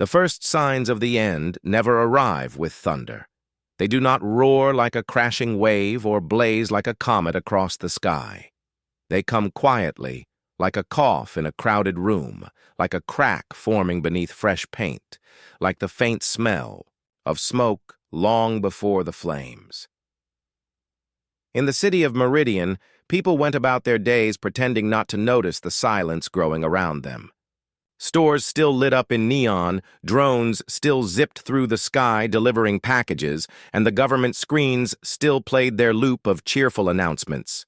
The first signs of the end never arrive with thunder. They do not roar like a crashing wave or blaze like a comet across the sky. They come quietly, like a cough in a crowded room, like a crack forming beneath fresh paint, like the faint smell of smoke long before the flames. In the city of Meridian, people went about their days pretending not to notice the silence growing around them. Stores still lit up in neon, drones still zipped through the sky delivering packages, and the government screens still played their loop of cheerful announcements.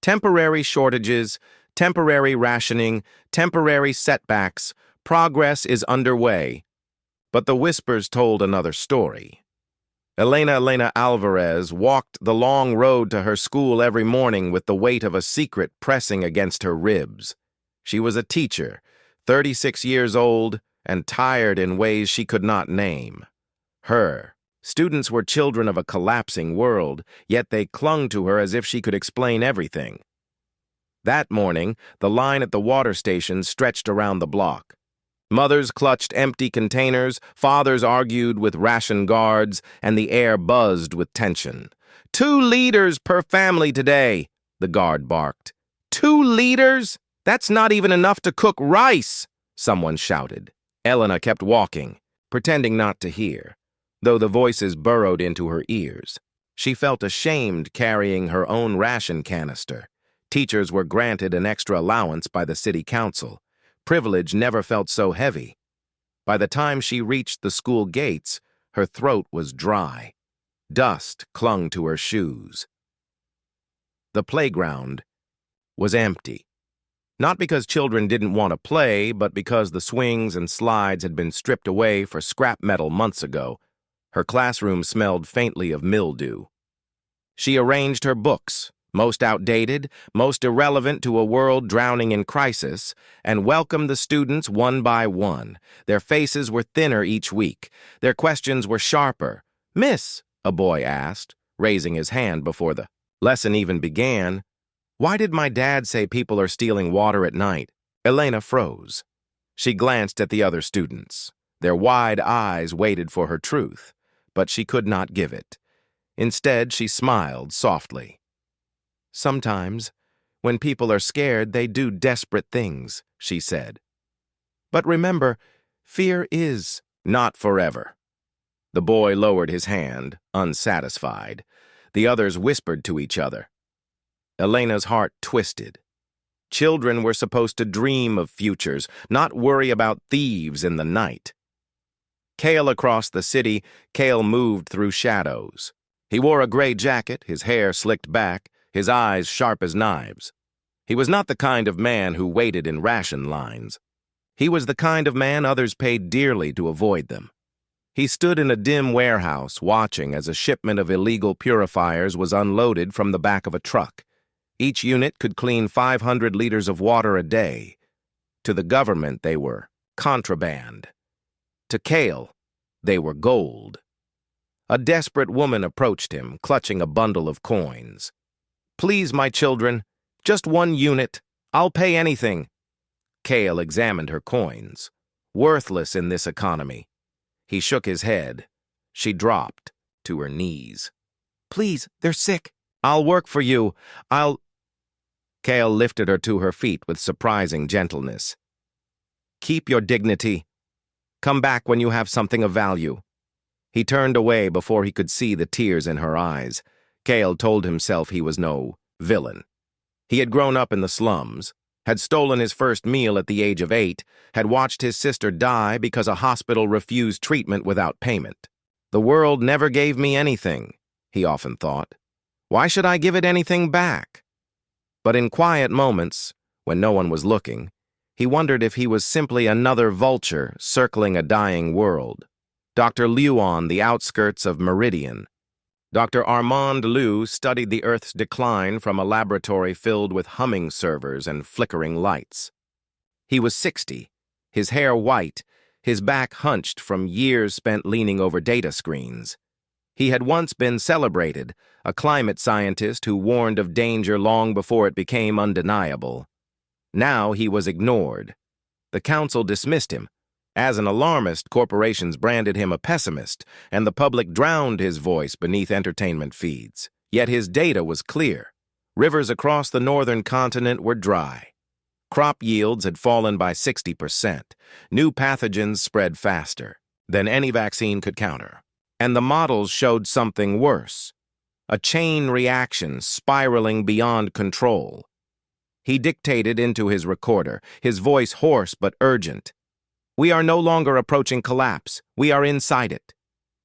Temporary shortages, temporary rationing, temporary setbacks, progress is underway. But the whispers told another story. Elena Alvarez walked the long road to her school every morning with the weight of a secret pressing against her ribs. She was a teacher, 36 years old, and tired in ways she could not name. Her students were children of a collapsing world, yet they clung to her as if she could explain everything. That morning, the line at the water station stretched around the block. Mothers clutched empty containers, fathers argued with ration guards, and the air buzzed with tension. 2 liters per family today, the guard barked. 2 liters? That's not even enough to cook rice, someone shouted. Elena kept walking, pretending not to hear, though the voices burrowed into her ears. She felt ashamed carrying her own ration canister. Teachers were granted an extra allowance by the city council. Privilege never felt so heavy. By the time she reached the school gates, her throat was dry. Dust clung to her shoes. The playground was empty. Not because children didn't want to play, but because the swings and slides had been stripped away for scrap metal months ago. Her classroom smelled faintly of mildew. She arranged her books, most outdated, most irrelevant to a world drowning in crisis, and welcomed the students one by one. Their faces were thinner each week. Their questions were sharper. "Miss," a boy asked, raising his hand before the lesson even began, "why did my dad say people are stealing water at night?" Elena froze. She glanced at the other students. Their wide eyes waited for her truth, but she could not give it. Instead, she smiled softly. "Sometimes, when people are scared, they do desperate things," she said. "But remember, fear is not forever." The boy lowered his hand, unsatisfied. The others whispered to each other. Elena's heart twisted. Children were supposed to dream of futures, not worry about thieves in the night. Cale across the city, Cale moved through shadows. He wore a gray jacket, his hair slicked back, his eyes sharp as knives. He was not the kind of man who waited in ration lines. He was the kind of man others paid dearly to avoid them. He stood in a dim warehouse, watching as a shipment of illegal purifiers was unloaded from the back of a truck. Each unit could clean 500 liters of water a day. To the government, they were contraband. To Cale, they were gold. A desperate woman approached him, clutching a bundle of coins. "Please, my children, just 1 unit. I'll pay anything." Cale examined her coins. Worthless in this economy. He shook his head. She dropped to her knees. "Please, they're sick. I'll work for you. Cale lifted her to her feet with surprising gentleness. "Keep your dignity. Come back when you have something of value." He turned away before he could see the tears in her eyes. Cale told himself he was no villain. He had grown up in the slums, had stolen his first meal at the age of 8, had watched his sister die because a hospital refused treatment without payment. "The world never gave me anything," he often thought. "Why should I give it anything back?" But in quiet moments, when no one was looking, he wondered if he was simply another vulture circling a dying world. Dr. Liu on the outskirts of Meridian. Dr. Armand Liu studied the Earth's decline from a laboratory filled with humming servers and flickering lights. He was 60, his hair white, his back hunched from years spent leaning over data screens. He had once been celebrated, a climate scientist who warned of danger long before it became undeniable. Now he was ignored. The council dismissed him, As an alarmist, corporations branded him a pessimist, and the public drowned his voice beneath entertainment feeds. Yet his data was clear. Rivers across the northern continent were dry. Crop yields had fallen by 60%. New pathogens spread faster than any vaccine could counter. And the models showed something worse. A chain reaction spiraling beyond control. He dictated into his recorder, his voice hoarse but urgent. "We are no longer approaching collapse. We are inside it.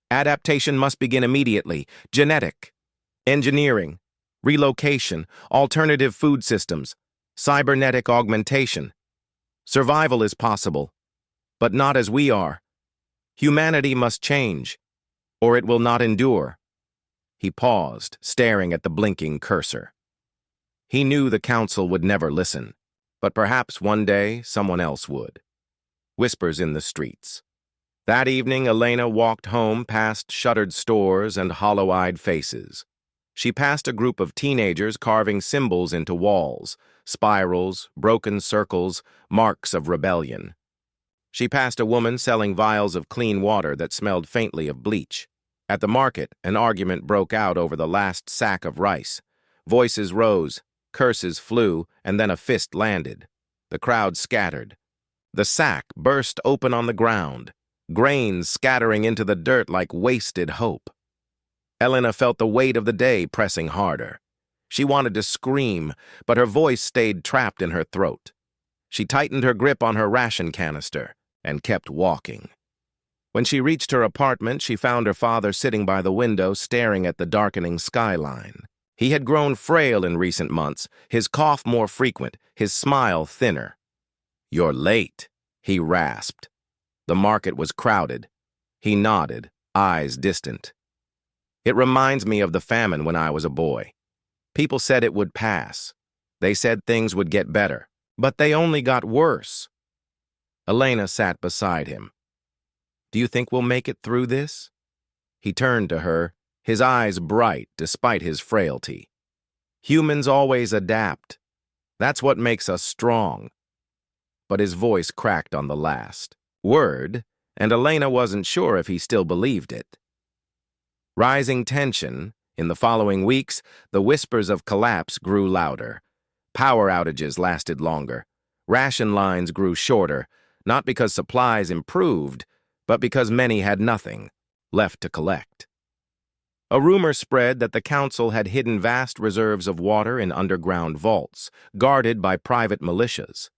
Adaptation must begin immediately. Genetic, engineering, relocation, alternative food systems, cybernetic augmentation. Survival is possible, but not as we are. Humanity must change, or it will not endure." He paused, staring at the blinking cursor. He knew the council would never listen, but perhaps one day someone else would. Whispers in the streets. That evening, Elena walked home past shuttered stores and hollow-eyed faces. She passed a group of teenagers carving symbols into walls, spirals, broken circles, marks of rebellion. She passed a woman selling vials of clean water that smelled faintly of bleach. At the market, an argument broke out over the last sack of rice. Voices rose, curses flew, and then a fist landed. The crowd scattered. The sack burst open on the ground, grains scattering into the dirt like wasted hope. Elena felt the weight of the day pressing harder. She wanted to scream, but her voice stayed trapped in her throat. She tightened her grip on her ration canister and kept walking. When she reached her apartment, she found her father sitting by the window staring at the darkening skyline. He had grown frail in recent months, his cough more frequent, his smile thinner. "You're late," he rasped. The market was crowded. He nodded, eyes distant. "It reminds me of the famine when I was a boy. People said it would pass. They said things would get better, but they only got worse." Elena sat beside him. "Do you think we'll make it through this?" He turned to her, his eyes bright despite his frailty. "Humans always adapt. That's what makes us strong." But his voice cracked on the last word, and Elena wasn't sure if he still believed it. Rising tension, in the following weeks, the whispers of collapse grew louder. Power outages lasted longer. Ration lines grew shorter, not because supplies improved, but because many had nothing left to collect. A rumor spread that the council had hidden vast reserves of water in underground vaults, guarded by private militias.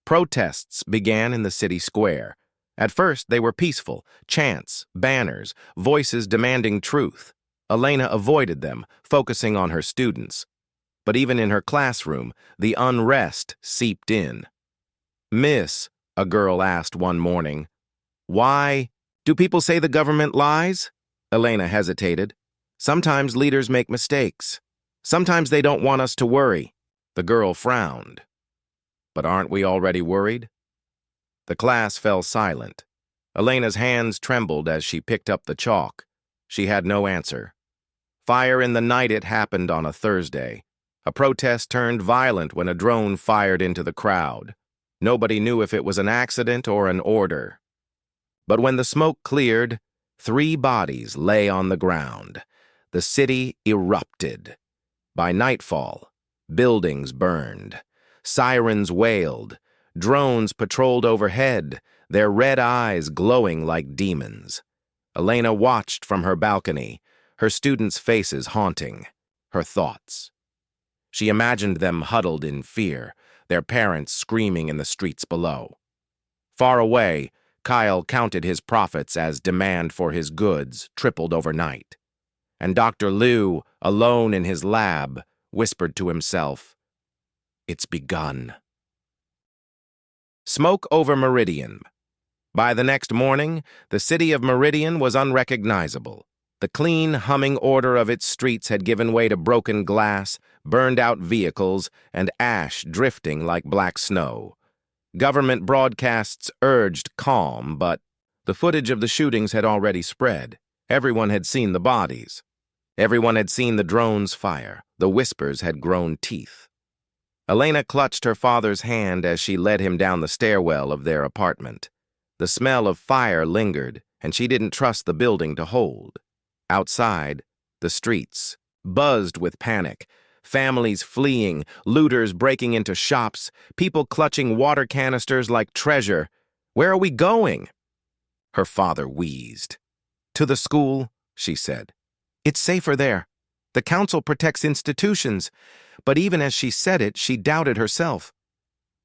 Protests began in the city square. At first, they were peaceful, chants, banners, voices demanding truth. Elena avoided them, focusing on her students. But even in her classroom, the unrest seeped in. "Miss," a girl asked one morning, "why do people say the government lies?" Elena hesitated. "Sometimes leaders make mistakes. Sometimes they don't want us to worry." The girl frowned. "But aren't we already worried?" The class fell silent. Elena's hands trembled as she picked up the chalk. She had no answer. Fire in the night. It happened on a Thursday. A protest turned violent when a drone fired into the crowd. Nobody knew if it was an accident or an order. But when the smoke cleared, 3 bodies lay on the ground. The city erupted. By nightfall, buildings burned. Sirens wailed. Drones patrolled overhead, their red eyes glowing like demons. Elena watched from her balcony, her students' faces haunting her thoughts. She imagined them huddled in fear, their parents screaming in the streets below. Far away, Kyle counted his profits as demand for his goods tripled overnight. And Dr. Liu, alone in his lab, whispered to himself, "It's begun." Smoke over Meridian. By the next morning, the city of Meridian was unrecognizable. The clean, humming order of its streets had given way to broken glass, burned-out vehicles, and ash drifting like black snow. Government broadcasts urged calm, but the footage of the shootings had already spread. Everyone had seen the bodies. Everyone had seen the drones fire. The whispers had grown teeth. Elena clutched her father's hand as she led him down the stairwell of their apartment. The smell of fire lingered, and she didn't trust the building to hold. Outside, the streets buzzed with panic. Families fleeing, looters breaking into shops, people clutching water canisters like treasure. "Where are we going?" Her father wheezed. "To the school," she said. "It's safer there. The council protects institutions." But even as she said it, she doubted herself.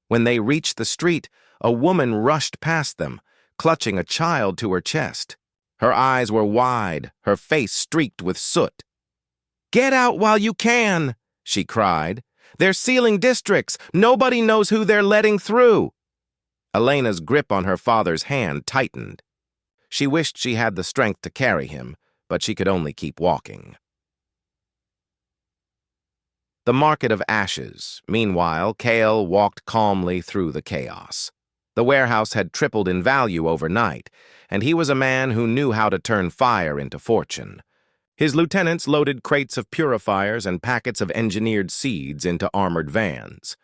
When they reached the street, a woman rushed past them, clutching a child to her chest. Her eyes were wide, her face streaked with soot. "Get out while you can," she cried. "They're sealing districts. Nobody knows who they're letting through." Elena's grip on her father's hand tightened. She wished she had the strength to carry him, but she could only keep walking. The Market of Ashes. Meanwhile, Cale walked calmly through the chaos. The warehouse had tripled in value overnight, and he was a man who knew how to turn fire into fortune. His lieutenants loaded crates of purifiers and packets of engineered seeds into armored vans.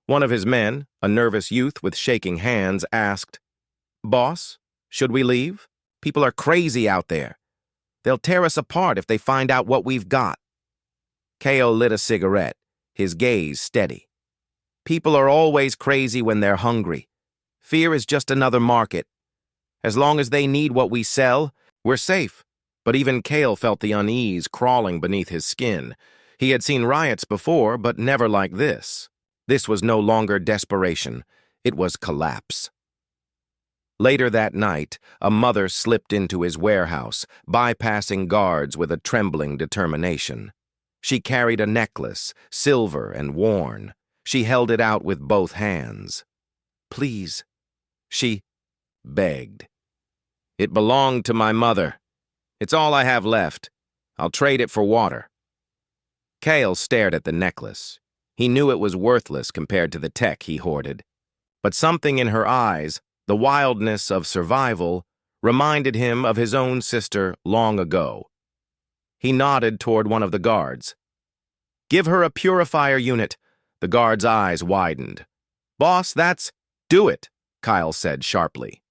One of his men, a nervous youth with shaking hands, asked, "Boss, should we leave? People are crazy out there. They'll tear us apart if they find out what we've got." Cale lit a cigarette, his gaze steady. "People are always crazy when they're hungry. Fear is just another market. As long as they need what we sell, we're safe." But even Cale felt the unease crawling beneath his skin. He had seen riots before, but never like this. This was no longer desperation. It was collapse. Later that night, a mother slipped into his warehouse, bypassing guards with a trembling determination. She carried a necklace, silver and worn. She held it out with both hands. "Please," she begged. "It belonged to my mother. It's all I have left. I'll trade it for water." Cale stared at the necklace. He knew it was worthless compared to the tech he hoarded. But something in her eyes, the wildness of survival, reminded him of his own sister long ago. He nodded toward one of the guards. "Give her a purifier unit." The guard's eyes widened. "Boss, that's—" "Do it," Kyle said sharply.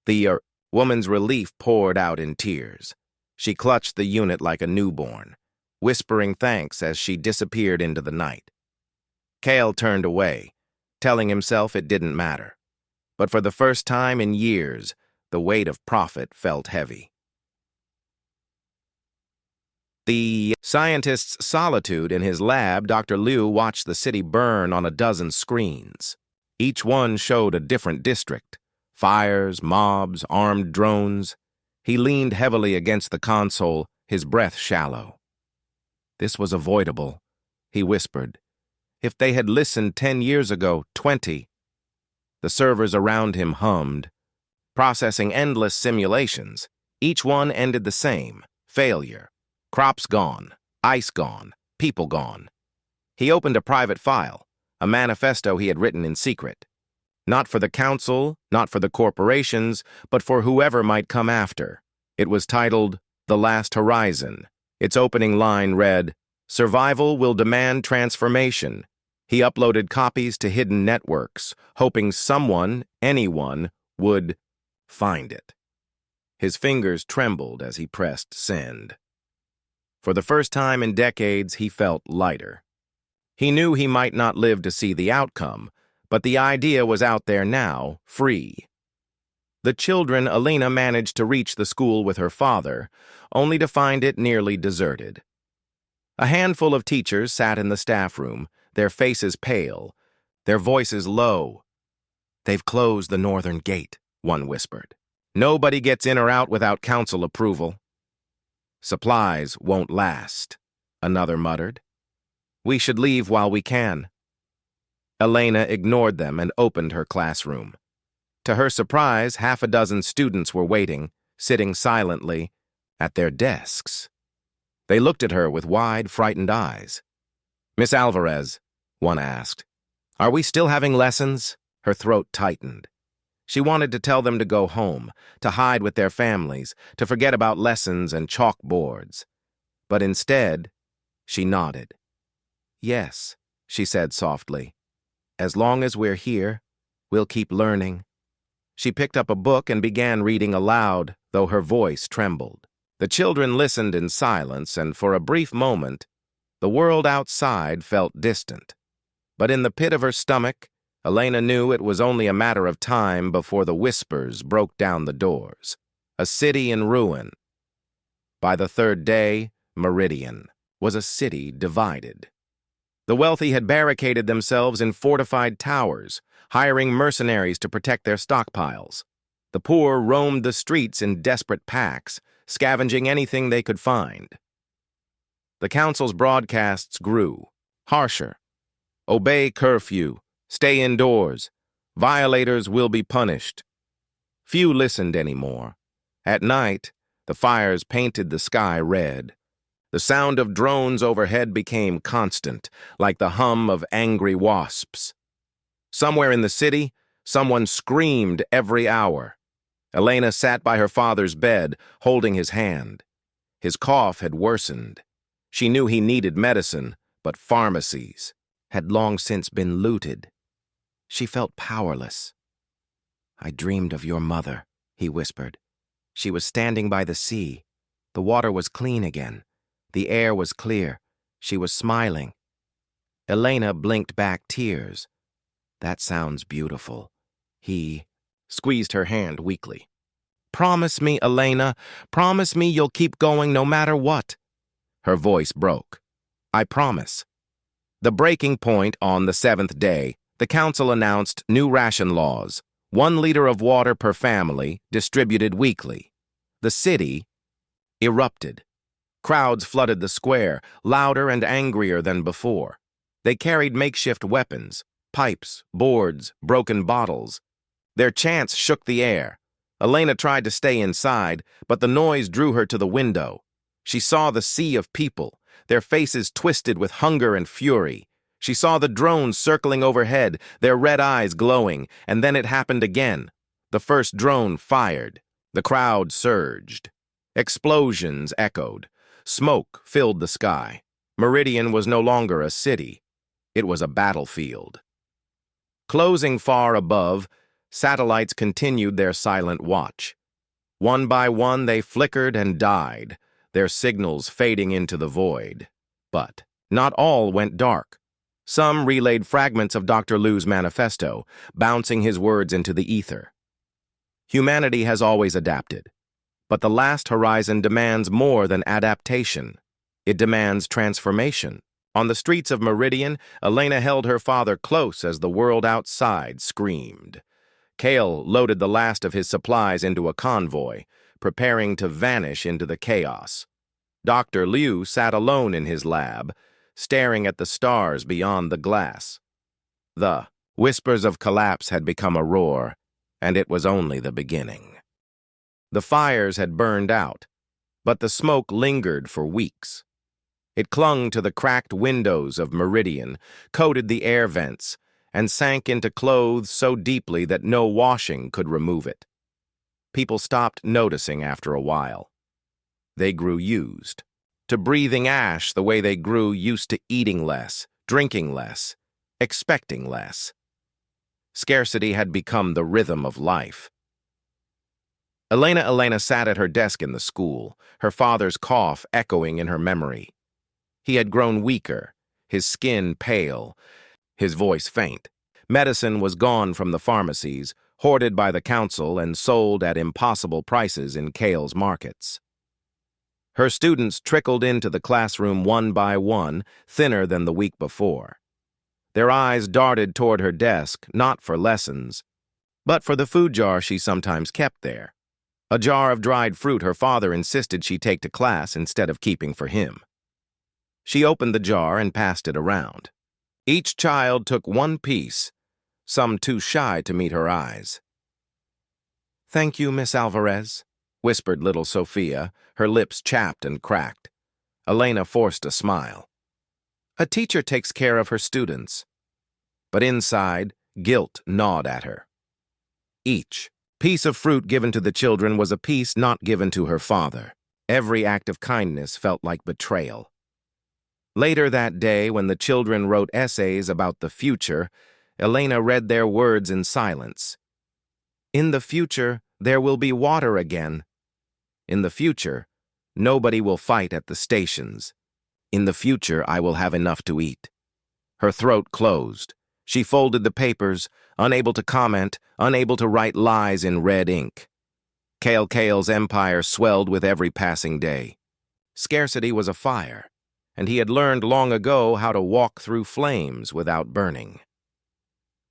The woman's relief poured out in tears. She clutched the unit like a newborn, whispering thanks as she disappeared into the night. Cale turned away, telling himself it didn't matter. But for the first time in years, the weight of profit felt heavy. The scientist's solitude in his lab, Dr. Liu watched the city burn on a dozen screens. Each one showed a different district. Fires, mobs, armed drones. He leaned heavily against the console, his breath shallow. "This was avoidable," he whispered. "If they had listened 10 years ago, 20. The servers around him hummed, processing endless simulations. Each one ended the same: failure. Crops gone, ice gone, people gone. He opened a private file, a manifesto he had written in secret. Not for the council, not for the corporations, but for whoever might come after. It was titled, "The Last Horizon." Its opening line read, "Survival will demand transformation." He uploaded copies to hidden networks, hoping someone, anyone, would find it. His fingers trembled as he pressed send. For the first time in decades, he felt lighter. He knew he might not live to see the outcome, but the idea was out there now, free. The children, Elena managed to reach the school with her father, only to find it nearly deserted. A handful of teachers sat in the staff room, their faces pale, their voices low. "They've closed the northern gate," one whispered. "Nobody gets in or out without council approval." "Supplies won't last," another muttered. "We should leave while we can." Elena ignored them and opened her classroom. To her surprise, half a dozen students were waiting, sitting silently, at their desks. They looked at her with wide, frightened eyes. "Miss Alvarez," one asked, "are we still having lessons?" Her throat tightened. She wanted to tell them to go home, to hide with their families, to forget about lessons and chalkboards. But instead, she nodded. "Yes," she said softly. "As long as we're here, we'll keep learning." She picked up a book and began reading aloud, though her voice trembled. The children listened in silence, and for a brief moment, the world outside felt distant. But in the pit of her stomach, Elena knew it was only a matter of time before the whispers broke down the doors. A city in ruin. By the third day, Meridian was a city divided. The wealthy had barricaded themselves in fortified towers, hiring mercenaries to protect their stockpiles. The poor roamed the streets in desperate packs, scavenging anything they could find. The council's broadcasts grew, harsher. Obey curfew, stay indoors, violators will be punished. Few listened anymore. At night, the fires painted the sky red. The sound of drones overhead became constant, like the hum of angry wasps. Somewhere in the city, someone screamed every hour. Elena sat by her father's bed, holding his hand. His cough had worsened. She knew he needed medicine, but pharmacies had long since been looted. She felt powerless. "I dreamed of your mother," he whispered. She was standing by the sea. The water was clean again. The air was clear. She was smiling. Elena blinked back tears. "That sounds beautiful." He squeezed her hand weakly. "Promise me, Elena. Promise me you'll keep going no matter what." Her voice broke. "I promise." The breaking point on the 7th day, the council announced new ration laws, 1 liter of water per family, distributed weekly. The city erupted. Crowds flooded the square, louder and angrier than before. They carried makeshift weapons, pipes, boards, broken bottles. Their chants shook the air. Elena tried to stay inside, but the noise drew her to the window. She saw the sea of people, their faces twisted with hunger and fury. She saw the drones circling overhead, their red eyes glowing, and then it happened again. The first drone fired. The crowd surged. Explosions echoed. Smoke filled the sky. Meridian was no longer a city. It was a battlefield. Closing far above, satellites continued their silent watch. One by one they flickered and died, their signals fading into the void. But not all went dark. Some relayed fragments of Dr. Liu's manifesto, bouncing his words into the ether. Humanity has always adapted, but the last horizon demands more than adaptation. It demands transformation. On the streets of Meridian, Elena held her father close as the world outside screamed. Kale loaded the last of his supplies into a convoy, preparing to vanish into the chaos. Dr. Liu sat alone in his lab, staring at the stars beyond the glass. The whispers of collapse had become a roar, and it was only the beginning. The fires had burned out, but the smoke lingered for weeks. It clung to the cracked windows of Meridian, coated the air vents, and sank into clothes so deeply that no washing could remove it. People stopped noticing after a while. They grew used to breathing ash the way they grew used to eating less, drinking less, expecting less. Scarcity had become the rhythm of life. Elena sat at her desk in the school, her father's cough echoing in her memory. He had grown weaker, his skin pale, his voice faint. Medicine was gone from the pharmacies, hoarded by the council and sold at impossible prices in Kale's markets. Her students trickled into the classroom one by one, thinner than the week before. Their eyes darted toward her desk, not for lessons, but for the food jar she sometimes kept there. A jar of dried fruit her father insisted she take to class instead of keeping for him. She opened the jar and passed it around. Each child took one piece, some too shy to meet her eyes. "Thank you, Miss Alvarez," whispered little Sophia, her lips chapped and cracked. Elena forced a smile. A teacher takes care of her students. But inside, guilt gnawed at her. Each piece of fruit given to the children was a piece not given to her father. Every act of kindness felt like betrayal. Later that day, when the children wrote essays about the future, Elena read their words in silence. In the future, there will be water again. In the future, nobody will fight at the stations. In the future, I will have enough to eat. Her throat closed. She folded the papers, unable to comment, unable to write lies in red ink. Kale's empire swelled with every passing day. Scarcity was a fire, and he had learned long ago how to walk through flames without burning.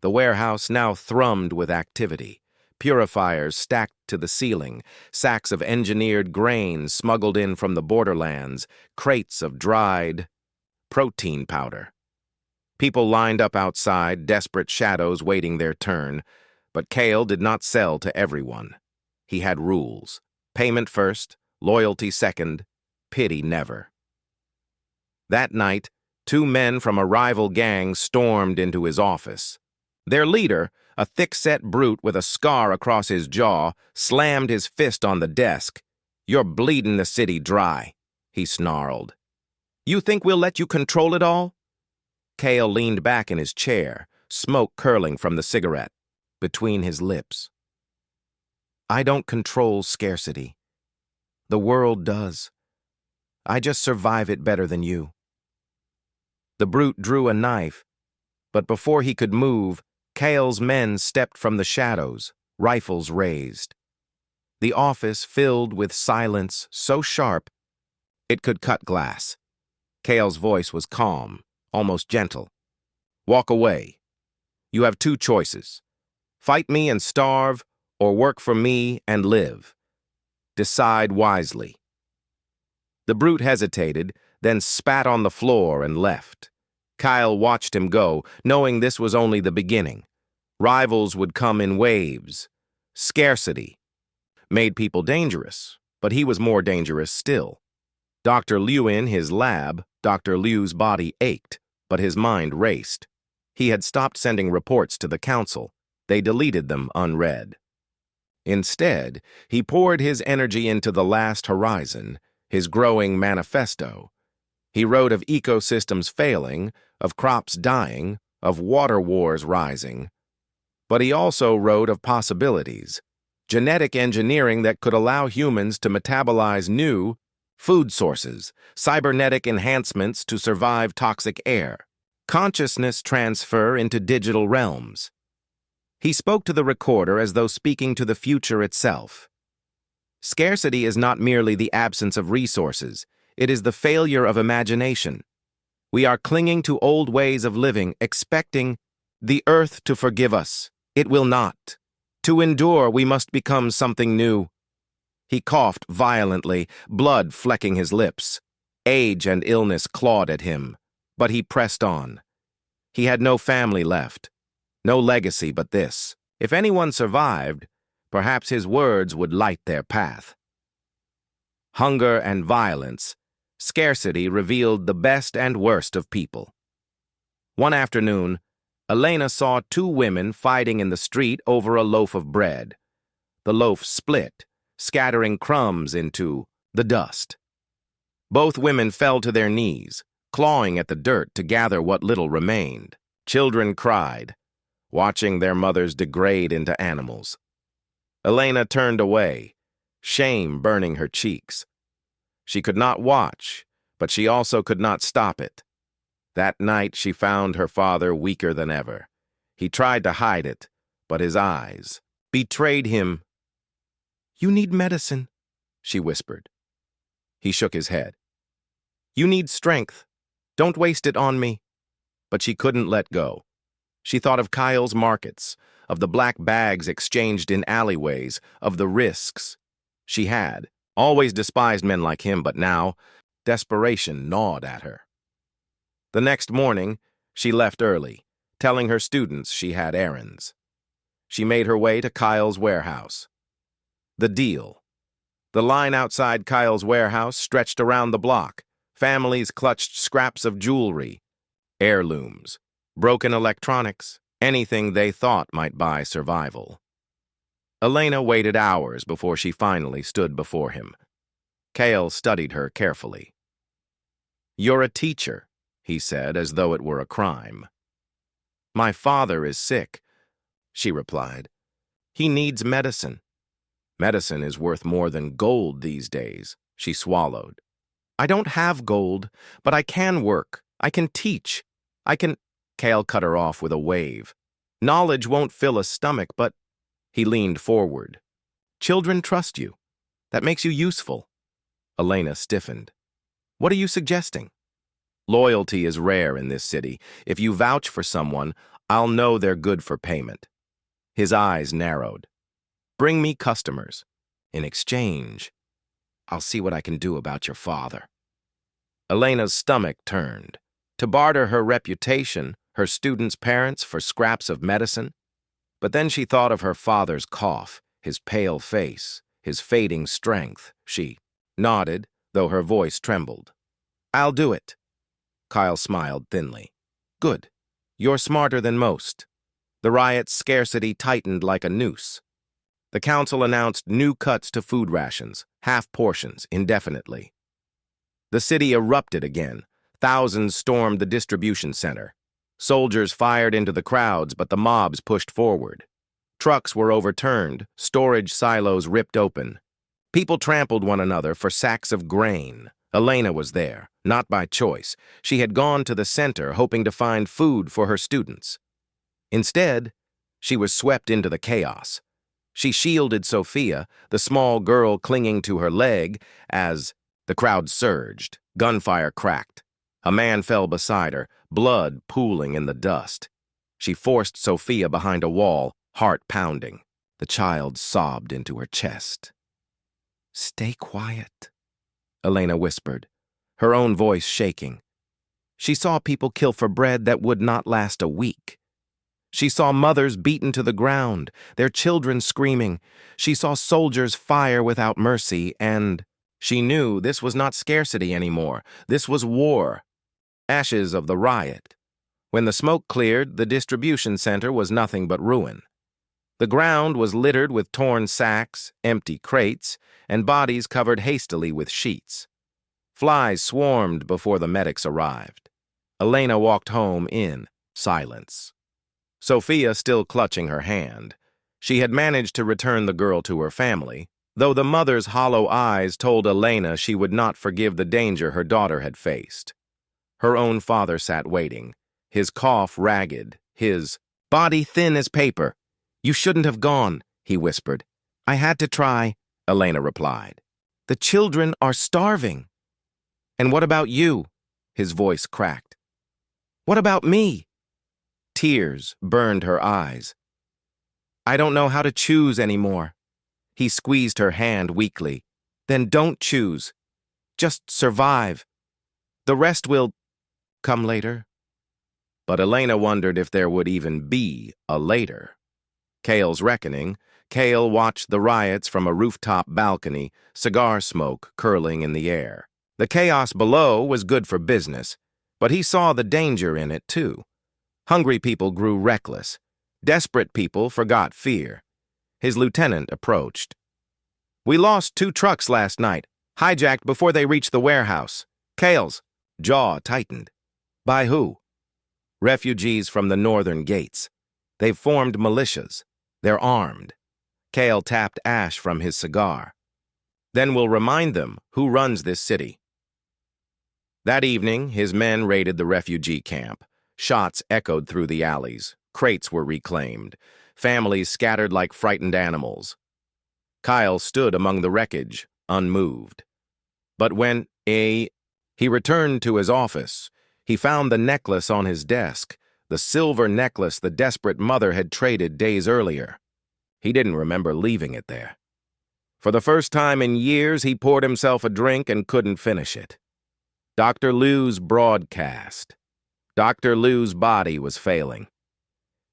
The warehouse now thrummed with activity. Purifiers stacked to the ceiling, sacks of engineered grain smuggled in from the borderlands, crates of dried protein powder. People lined up outside, desperate shadows waiting their turn, but Kale did not sell to everyone. He had rules. Payment first, loyalty second, pity never. That night, 2 men from a rival gang stormed into his office. Their leader, a thick-set brute with a scar across his jaw, slammed his fist on the desk. "You're bleeding the city dry," he snarled. "You think we'll let you control it all?" Kale leaned back in his chair, smoke curling from the cigarette between his lips. "I don't control scarcity. The world does. I just survive it better than you." The brute drew a knife, but before he could move, Kale's men stepped from the shadows, rifles raised. The office filled with silence so sharp it could cut glass. Kale's voice was calm, almost gentle. "Walk away. You have 2 choices. Fight me and starve, or work for me and live. Decide wisely." The brute hesitated, then spat on the floor and left. Kyle watched him go, knowing this was only the beginning. Rivals would come in waves. Scarcity made people dangerous, but he was more dangerous still. Dr. Liu in his lab, Dr. Liu's body ached, but his mind raced. He had stopped sending reports to the council. They deleted them unread. Instead, he poured his energy into the last horizon, his growing manifesto. He wrote of ecosystems failing, of crops dying, of water wars rising. But he also wrote of possibilities, genetic engineering that could allow humans to metabolize new food sources, cybernetic enhancements to survive toxic air, consciousness transfer into digital realms. He spoke to the recorder as though speaking to the future itself. Scarcity is not merely the absence of resources, it is the failure of imagination. We are clinging to old ways of living, expecting the earth to forgive us. It will not. To endure, we must become something new. He coughed violently, blood flecking his lips. Age and illness clawed at him, but he pressed on. He had no family left, no legacy but this. If anyone survived, perhaps his words would light their path. Hunger and violence, scarcity revealed the best and worst of people. One afternoon, Elena saw 2 women fighting in the street over a loaf of bread. The loaf split, scattering crumbs into the dust. Both women fell to their knees, clawing at the dirt to gather what little remained. Children cried, watching their mothers degrade into animals. Elena turned away, shame burning her cheeks. She could not watch, but she also could not stop it. That night she found her father weaker than ever. He tried to hide it, but his eyes betrayed him. "You need medicine," she whispered. He shook his head. "You need strength. Don't waste it on me." But she couldn't let go. She thought of Kyle's markets, of the black bags exchanged in alleyways, of the risks. She had always despised men like him, but now desperation gnawed at her. The next morning, she left early, telling her students she had errands. She made her way to Kyle's warehouse. The deal. The line outside Kyle's warehouse stretched around the block. Families clutched scraps of jewelry, heirlooms, broken electronics, anything they thought might buy survival. Elena waited hours before she finally stood before him. Kale studied her carefully. "You're a teacher," he said, as though it were a crime. "My father is sick," she replied. He needs medicine. Medicine is worth more than gold these days, she swallowed. I don't have gold, but I can work. I can teach. I can... Kale cut her off with a wave. Knowledge won't fill a stomach, but... He leaned forward. Children trust you. That makes you useful. Elena stiffened. What are you suggesting? Loyalty is rare in this city. If you vouch for someone, I'll know they're good for payment. His eyes narrowed. Bring me customers. In exchange, I'll see what I can do about your father. Elena's stomach turned. To barter her reputation, her students' parents, for scraps of medicine? But then she thought of her father's cough, his pale face, his fading strength. She nodded, though her voice trembled. I'll do it. Kyle smiled thinly. Good. You're smarter than most. The riot's scarcity tightened like a noose. The council announced new cuts to food rations, half portions, indefinitely. The city erupted again. Thousands stormed the distribution center. Soldiers fired into the crowds, but the mobs pushed forward. Trucks were overturned, storage silos ripped open. People trampled one another for sacks of grain. Elena was there, not by choice. She had gone to the center hoping to find food for her students. Instead, she was swept into the chaos. She shielded Sophia, the small girl clinging to her leg, as the crowd surged. Gunfire cracked. A man fell beside her, blood pooling in the dust. She forced Sophia behind a wall, heart pounding. The child sobbed into her chest. Stay quiet, Elena whispered, her own voice shaking. She saw people kill for bread that would not last a week. She saw mothers beaten to the ground, their children screaming. She saw soldiers fire without mercy, and she knew this was not scarcity anymore. This was war. Ashes of the riot. When the smoke cleared, the distribution center was nothing but ruin. The ground was littered with torn sacks, empty crates, and bodies covered hastily with sheets. Flies swarmed before the medics arrived. Elena walked home in silence. Sophia still clutching her hand. She had managed to return the girl to her family, though the mother's hollow eyes told Elena she would not forgive the danger her daughter had faced. Her own father sat waiting, his cough ragged, his body thin as paper. You shouldn't have gone, he whispered. I had to try, Elena replied. The children are starving. And what about you? His voice cracked. What about me? Tears burned her eyes. I don't know how to choose anymore. He squeezed her hand weakly. Then don't choose. Just survive. The rest will come later. But Elena wondered if there would even be a later. Kale's reckoning. Kale watched the riots from a rooftop balcony, cigar smoke curling in the air. The chaos below was good for business, but he saw the danger in it too. Hungry people grew reckless. Desperate people forgot fear. His lieutenant approached. We lost 2 trucks last night, hijacked before they reached the warehouse. Kale's jaw tightened. By who? Refugees from the northern gates. They've formed militias. They're armed. Kale tapped ash from his cigar. Then we'll remind them who runs this city. That evening, his men raided the refugee camp. Shots echoed through the alleys. Crates were reclaimed. Families scattered like frightened animals. Kyle stood among the wreckage, unmoved. But when he returned to his office, he found the necklace on his desk, the silver necklace the desperate mother had traded days earlier. He didn't remember leaving it there. For the first time in years, he poured himself a drink and couldn't finish it. Dr. Liu's broadcast. Dr. Liu's body was failing.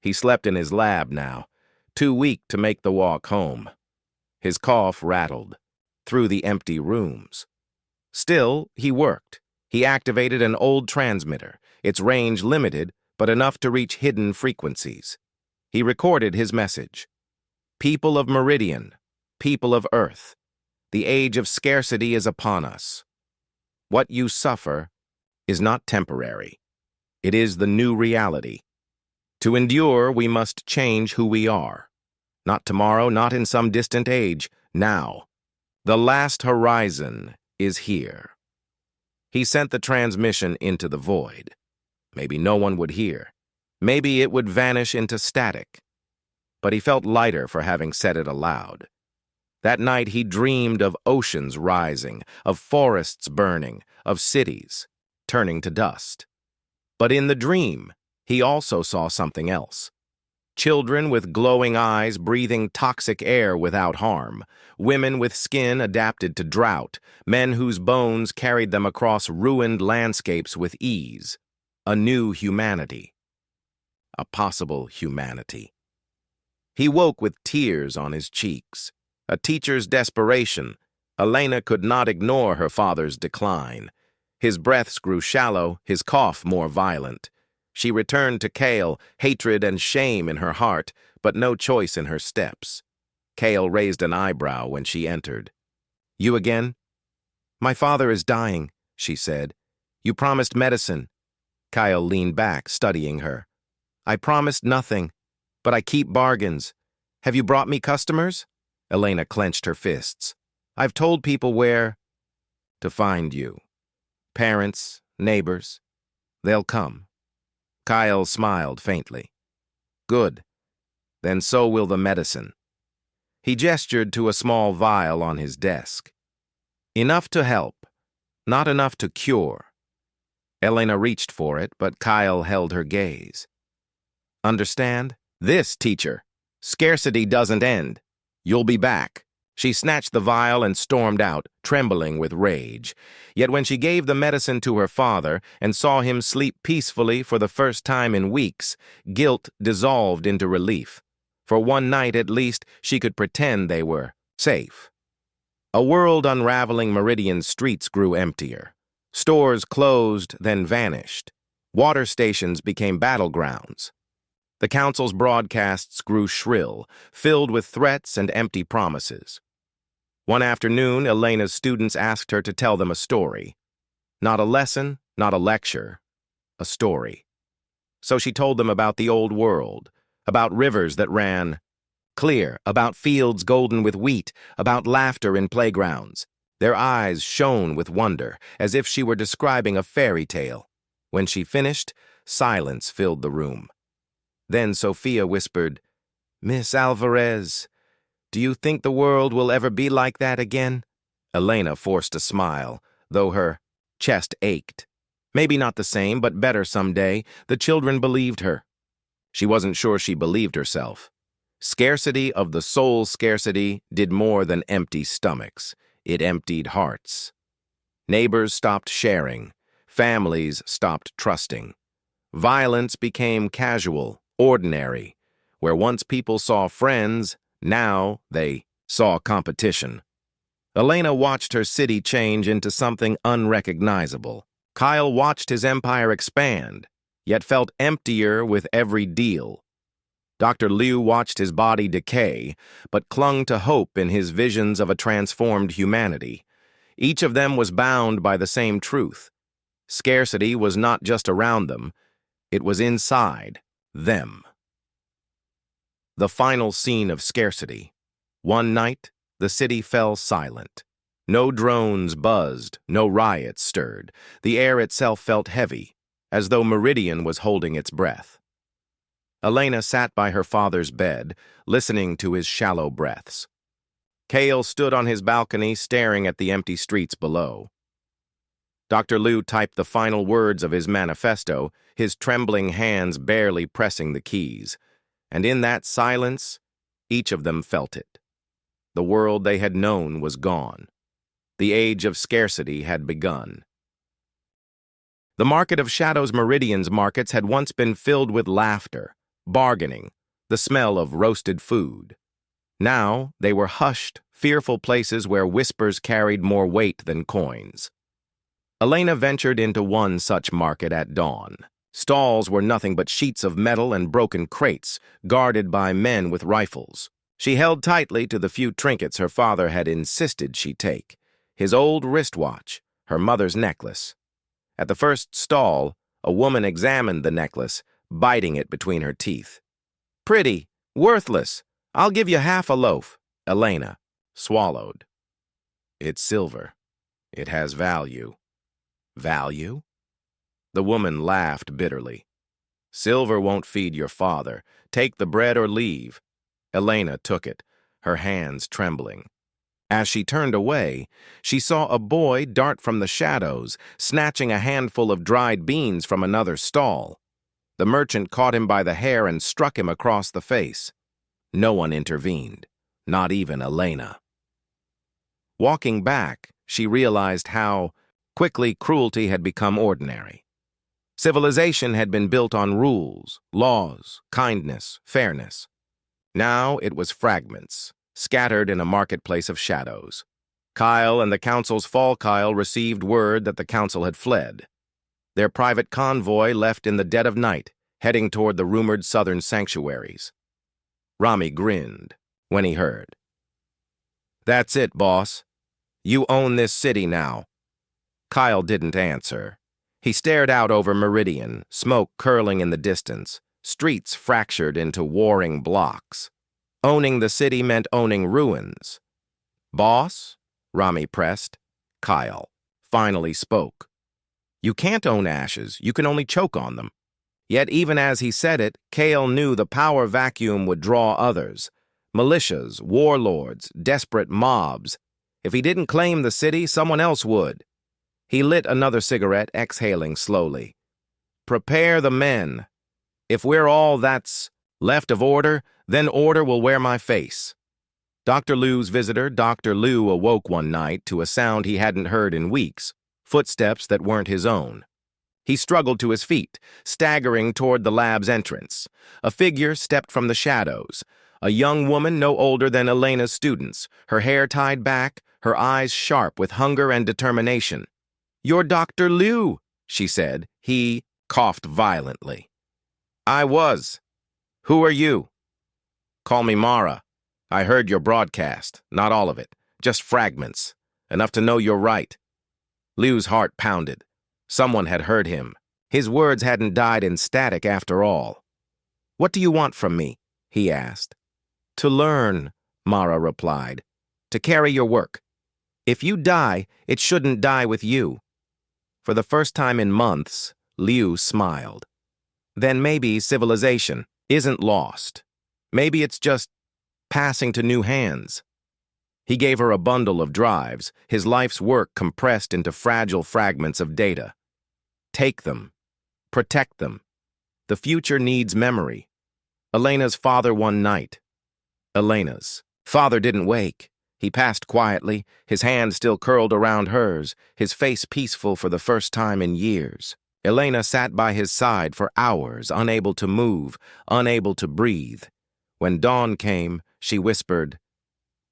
He slept in his lab now, too weak to make the walk home. His cough rattled through the empty rooms. Still, he worked. He activated an old transmitter, its range limited, but enough to reach hidden frequencies. He recorded his message. People of Meridian, people of Earth, the age of scarcity is upon us. What you suffer is not temporary. It is the new reality. To endure, we must change who we are. Not tomorrow, not in some distant age. Now. The last horizon is here. He sent the transmission into the void. Maybe no one would hear. Maybe it would vanish into static. But he felt lighter for having said it aloud. That night he dreamed of oceans rising, of forests burning, of cities turning to dust. But in the dream, he also saw something else. Children with glowing eyes breathing toxic air without harm, women with skin adapted to drought, men whose bones carried them across ruined landscapes with ease. A new humanity. A possible humanity. He woke with tears on his cheeks. A teacher's desperation. Elena could not ignore her father's decline. His breaths grew shallow, his cough more violent. She returned to Cale, hatred and shame in her heart, but no choice in her steps. Cale raised an eyebrow when she entered. "You again?" "My father is dying," she said. "You promised medicine." Kyle leaned back, studying her. "I promised nothing, but I keep bargains. Have you brought me customers?" Elena clenched her fists. "I've told people where to find you. Parents, neighbors, they'll come." Kyle smiled faintly. "Good. Then so will the medicine." He gestured to a small vial on his desk. "Enough to help, not enough to cure." Elena reached for it, but Kyle held her gaze. "Understand? This, teacher. Scarcity doesn't end. You'll be back." She snatched the vial and stormed out, trembling with rage. Yet when she gave the medicine to her father and saw him sleep peacefully for the first time in weeks, guilt dissolved into relief. For one night at least, she could pretend they were safe. A world-unraveling Meridian's streets grew emptier. Stores closed, then vanished. Water stations became battlegrounds. The council's broadcasts grew shrill, filled with threats and empty promises. One afternoon, Elena's students asked her to tell them a story. Not a lesson, not a lecture, a story. So she told them about the old world, about rivers that ran clear, about fields golden with wheat, about laughter in playgrounds. Their eyes shone with wonder, as if she were describing a fairy tale. When she finished, silence filled the room. Then Sophia whispered, "Miss Alvarez, do you think the world will ever be like that again?" Elena forced a smile, though her chest ached. Maybe not the same, but better someday. The children believed her. She wasn't sure she believed herself. Scarcity of the soul scarcity did more than empty stomachs. It emptied hearts. Neighbors stopped sharing. Families stopped trusting. Violence became casual, ordinary. Where once people saw friends, now they saw competition. Elena watched her city change into something unrecognizable. Kyle watched his empire expand, yet felt emptier with every deal. Dr. Liu watched his body decay, but clung to hope in his visions of a transformed humanity. Each of them was bound by the same truth. Scarcity was not just around them, it was inside them. The final scene of Scarcity. One night, the city fell silent. No drones buzzed, no riots stirred. The air itself felt heavy, as though Meridian was holding its breath. Elena sat by her father's bed, listening to his shallow breaths. Cale stood on his balcony, staring at the empty streets below. Dr. Liu typed the final words of his manifesto, his trembling hands barely pressing the keys. And in that silence, each of them felt it. The world they had known was gone. The age of scarcity had begun. The market of Shadow's Meridian's markets had once been filled with laughter, bargaining, the smell of roasted food. Now they were hushed, fearful places where whispers carried more weight than coins. Elena ventured into one such market at dawn. Stalls were nothing but sheets of metal and broken crates, guarded by men with rifles. She held tightly to the few trinkets her father had insisted she take. His old wristwatch, her mother's necklace. At the first stall, a woman examined the necklace, biting it between her teeth. "Pretty, worthless. I'll give you half a loaf. Elena swallowed. It's silver. It has value. Value? The woman laughed bitterly. Silver won't feed your father. Take the bread or leave. Elena took it, her hands trembling. As she turned away, she saw a boy dart from the shadows, snatching a handful of dried beans from another stall. The merchant caught him by the hair and struck him across the face. No one intervened, not even Elena. Walking back, she realized how quickly cruelty had become ordinary. Civilization had been built on rules, laws, kindness, fairness. Now it was fragments, scattered in a marketplace of shadows. Kyle and the council's fall Kyle received word that the council had fled. Their private convoy left in the dead of night, heading toward the rumored southern sanctuaries. Rami grinned when he heard. That's it, boss. You own this city now. Kyle didn't answer. He stared out over Meridian, smoke curling in the distance, streets fractured into warring blocks. Owning the city meant owning ruins. Boss? Rami pressed. Kyle finally spoke. You can't own ashes, you can only choke on them. Yet even as he said it, Kale knew the power vacuum would draw others. Militias, warlords, desperate mobs. If he didn't claim the city, someone else would. He lit another cigarette, exhaling slowly. Prepare the men. If we're all that's left of order, then order will wear my face. Dr. Liu's visitor, Dr. Liu, awoke one night to a sound he hadn't heard in weeks, footsteps that weren't his own. He struggled to his feet, staggering toward the lab's entrance. A figure stepped from the shadows. A young woman no older than Elena's students, her hair tied back, her eyes sharp with hunger and determination. "You're Dr. Liu," she said. He coughed violently. "I was. Who are you?" "Call me Mara. I heard your broadcast. Not all of it. Just fragments. Enough to know you're right." Liu's heart pounded. Someone had heard him. His words hadn't died in static after all. "What do you want from me?" he asked. "To learn," Mara replied. "To carry your work. If you die, it shouldn't die with you." For the first time in months, Liu smiled. Then maybe civilization isn't lost. Maybe it's just passing to new hands. He gave her a bundle of drives, his life's work compressed into fragile fragments of data. Take them. Protect them. The future needs memory. Elena's father one night. Elena's father didn't wake. He passed quietly, his hand still curled around hers, his face peaceful for the first time in years. Elena sat by his side for hours, unable to move, unable to breathe. When dawn came, she whispered,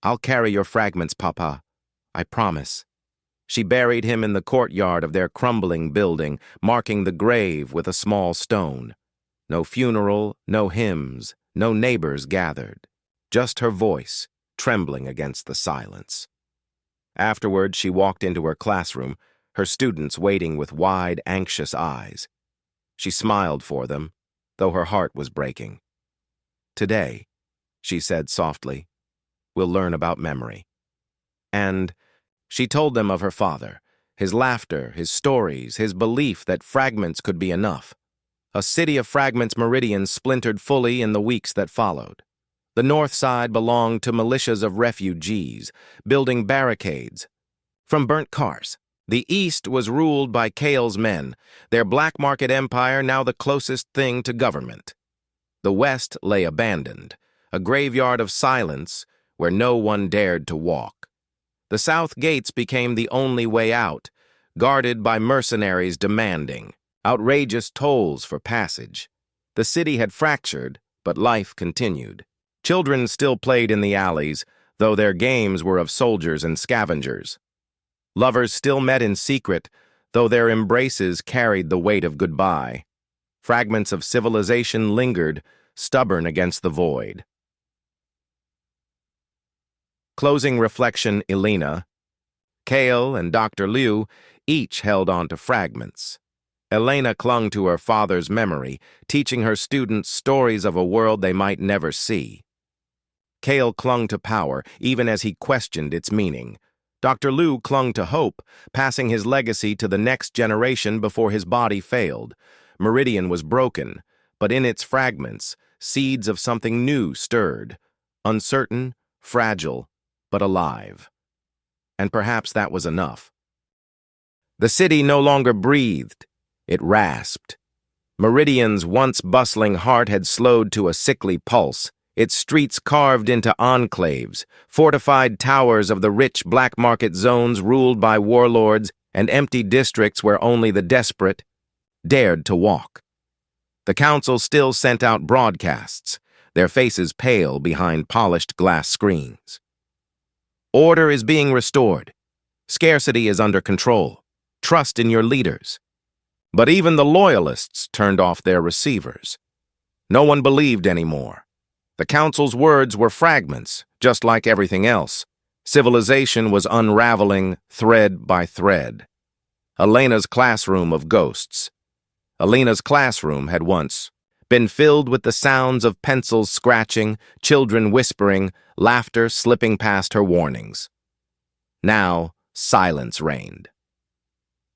"I'll carry your fragments, Papa. I promise." She buried him in the courtyard of their crumbling building, marking the grave with a small stone. No funeral, no hymns, no neighbors gathered. Just her voice, trembling against the silence. Afterward, she walked into her classroom, her students waiting with wide, anxious eyes. She smiled for them, though her heart was breaking. "Today," she said softly, "we'll learn about memory." And she told them of her father, his laughter, his stories, his belief that fragments could be enough. A city of fragments Meridian splintered fully in the weeks that followed. The north side belonged to militias of refugees, building barricades from burnt cars. The east was ruled by Kale's men, their black market empire now the closest thing to government. The west lay abandoned, a graveyard of silence where no one dared to walk. The south gates became the only way out, guarded by mercenaries demanding outrageous tolls for passage. The city had fractured, but life continued. Children still played in the alleys, though their games were of soldiers and scavengers. Lovers still met in secret, though their embraces carried the weight of goodbye. Fragments of civilization lingered, stubborn against the void. Closing reflection, Elena. Kale and Dr. Liu each held on to fragments. Elena clung to her father's memory, teaching her students stories of a world they might never see. Kale clung to power, even as he questioned its meaning. Dr. Liu clung to hope, passing his legacy to the next generation before his body failed. Meridian was broken, but in its fragments, seeds of something new stirred, uncertain, fragile, but alive. And perhaps that was enough. The city no longer breathed. It rasped. Meridian's once bustling heart had slowed to a sickly pulse, its streets carved into enclaves, fortified towers of the rich black market zones ruled by warlords, and empty districts where only the desperate dared to walk. The council still sent out broadcasts, their faces pale behind polished glass screens. Order is being restored. Scarcity is under control. Trust in your leaders. But even the loyalists turned off their receivers. No one believed anymore. The council's words were fragments, just like everything else. Civilization was unraveling thread by thread. Elena's classroom of ghosts. Elena's classroom had once been filled with the sounds of pencils scratching, children whispering, laughter slipping past her warnings. Now, silence reigned.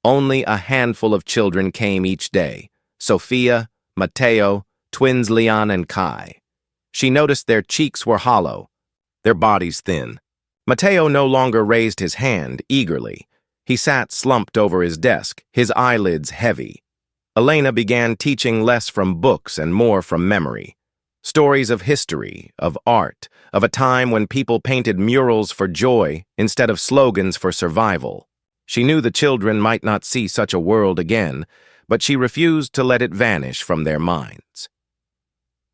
Only a handful of children came each day: Sophia, Mateo, twins Leon and Kai. She noticed their cheeks were hollow, their bodies thin. Mateo no longer raised his hand eagerly. He sat slumped over his desk, his eyelids heavy. Elena began teaching less from books and more from memory. Stories of history, of art, of a time when people painted murals for joy instead of slogans for survival. She knew the children might not see such a world again, but she refused to let it vanish from their minds.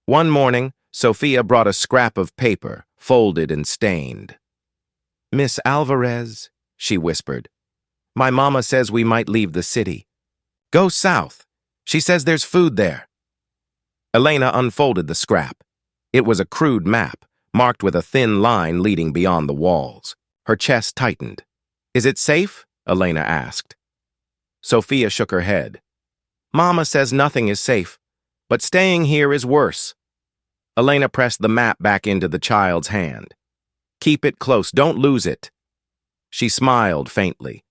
One morning, Sophia brought a scrap of paper, folded and stained. "Miss Alvarez," she whispered, "my mama says we might leave the city. Go south. She says there's food there." Elena unfolded the scrap. It was a crude map, marked with a thin line leading beyond the walls. Her chest tightened. "Is it safe?" Elena asked. Sophia shook her head. "Mama says nothing is safe, but staying here is worse." Elena pressed the map back into the child's hand. "Keep it close, don't lose it." She smiled faintly.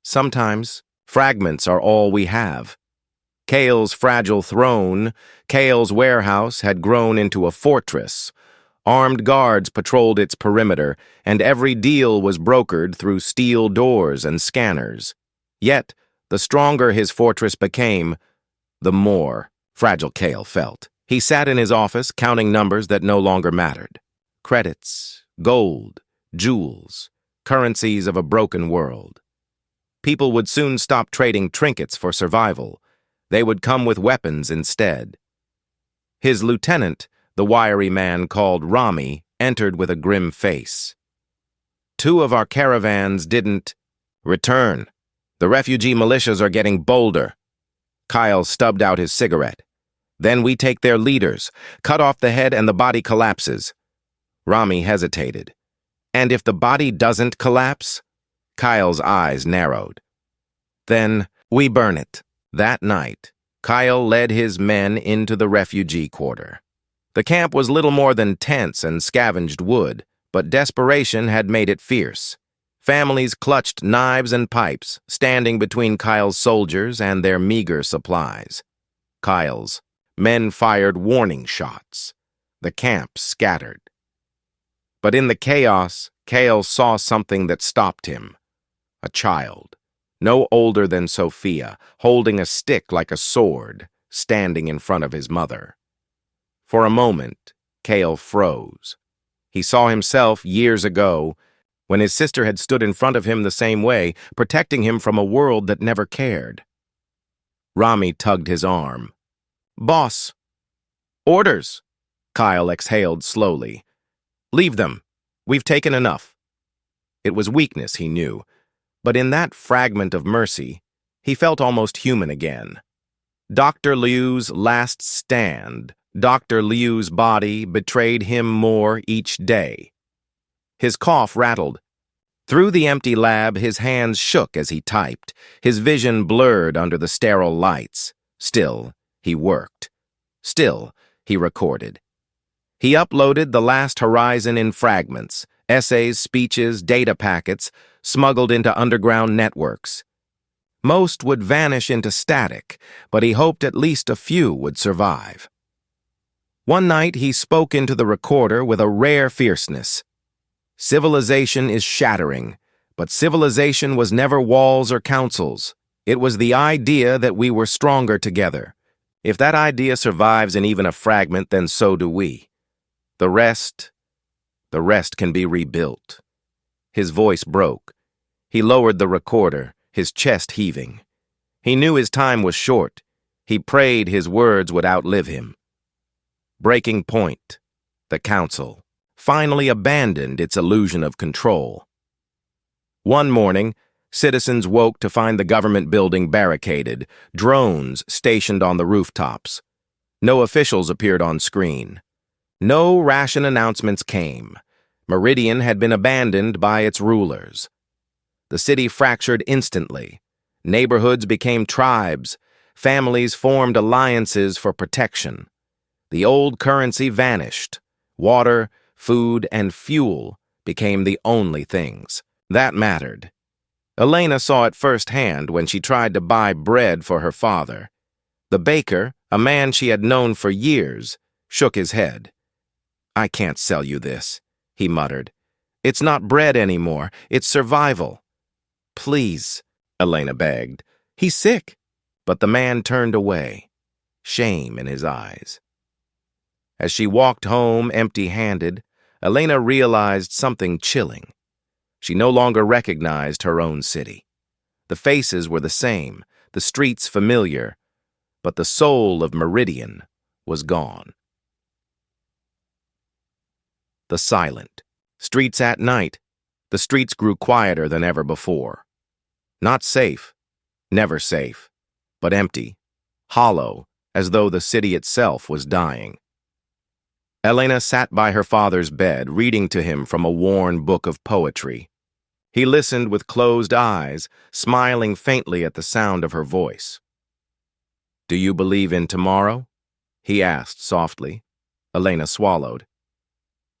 "Sometimes, fragments are all we have." Kale's fragile throne, Kale's warehouse, had grown into a fortress. Armed guards patrolled its perimeter, and every deal was brokered through steel doors and scanners. Yet, the stronger his fortress became, the more fragile Kale felt. He sat in his office, counting numbers that no longer mattered. Credits, gold, jewels, currencies of a broken world. People would soon stop trading trinkets for survival. They would come with weapons instead. His lieutenant, the wiry man called Rami, entered with a grim face. "2 of our caravans didn't return. The refugee militias are getting bolder." Kyle stubbed out his cigarette. "Then we take their leaders, cut off the head and the body collapses." Rami hesitated. "And if the body doesn't collapse?" Kyle's eyes narrowed. "Then we burn it." That night, Kyle led his men into the refugee quarter. The camp was little more than tents and scavenged wood, but desperation had made it fierce. Families clutched knives and pipes, standing between Kyle's soldiers and their meager supplies. Kyle's men fired warning shots. The camp scattered. But in the chaos, Kale saw something that stopped him. A child, no older than Sophia, holding a stick like a sword, standing in front of his mother. For a moment, Kale froze. He saw himself years ago, when his sister had stood in front of him the same way, protecting him from a world that never cared. Rami tugged his arm. "Boss." "Orders." Kyle exhaled slowly. "Leave them. We've taken enough." It was weakness, he knew, but in that fragment of mercy, he felt almost human again. Dr. Liu's last stand, Dr. Liu's body betrayed him more each day. His cough rattled. Through the empty lab, his hands shook as he typed, his vision blurred under the sterile lights. Still, he worked. Still, he recorded. He uploaded the last horizon in fragments, essays, speeches, data packets, smuggled into underground networks. Most would vanish into static, but he hoped at least a few would survive. One night he spoke into the recorder with a rare fierceness. Civilization is shattering, but civilization was never walls or councils. It was the idea that we were stronger together. If that idea survives in even a fragment, then so do we. The rest can be rebuilt. His voice broke. He lowered the recorder, his chest heaving. He knew his time was short. He prayed his words would outlive him. Breaking point. The council finally abandoned its illusion of control. One morning, citizens woke to find the government building barricaded, drones stationed on the rooftops. No officials appeared on screen. No ration announcements came. Meridian had been abandoned by its rulers. The city fractured instantly. Neighborhoods became tribes. Families formed alliances for protection. The old currency vanished. Water, food, and fuel became the only things that mattered. Elena saw it firsthand when she tried to buy bread for her father. The baker, a man she had known for years, shook his head. "I can't sell you this," he muttered. "It's not bread anymore, it's survival." "Please," Elena begged. "He's sick." But the man turned away, shame in his eyes. As she walked home empty-handed, Elena realized something chilling. She no longer recognized her own city. The faces were the same, the streets familiar, but the soul of Meridian was gone. The silent streets at night. The streets grew quieter than ever before. Not safe, never safe, but empty, hollow, as though the city itself was dying. Elena sat by her father's bed, reading to him from a worn book of poetry. He listened with closed eyes, smiling faintly at the sound of her voice. "Do you believe in tomorrow?" he asked softly. Elena swallowed.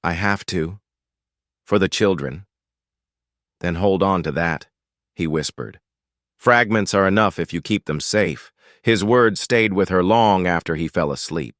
"I have to. For the children." "Then hold on to that," he whispered. "Fragments are enough if you keep them safe." His words stayed with her long after he fell asleep.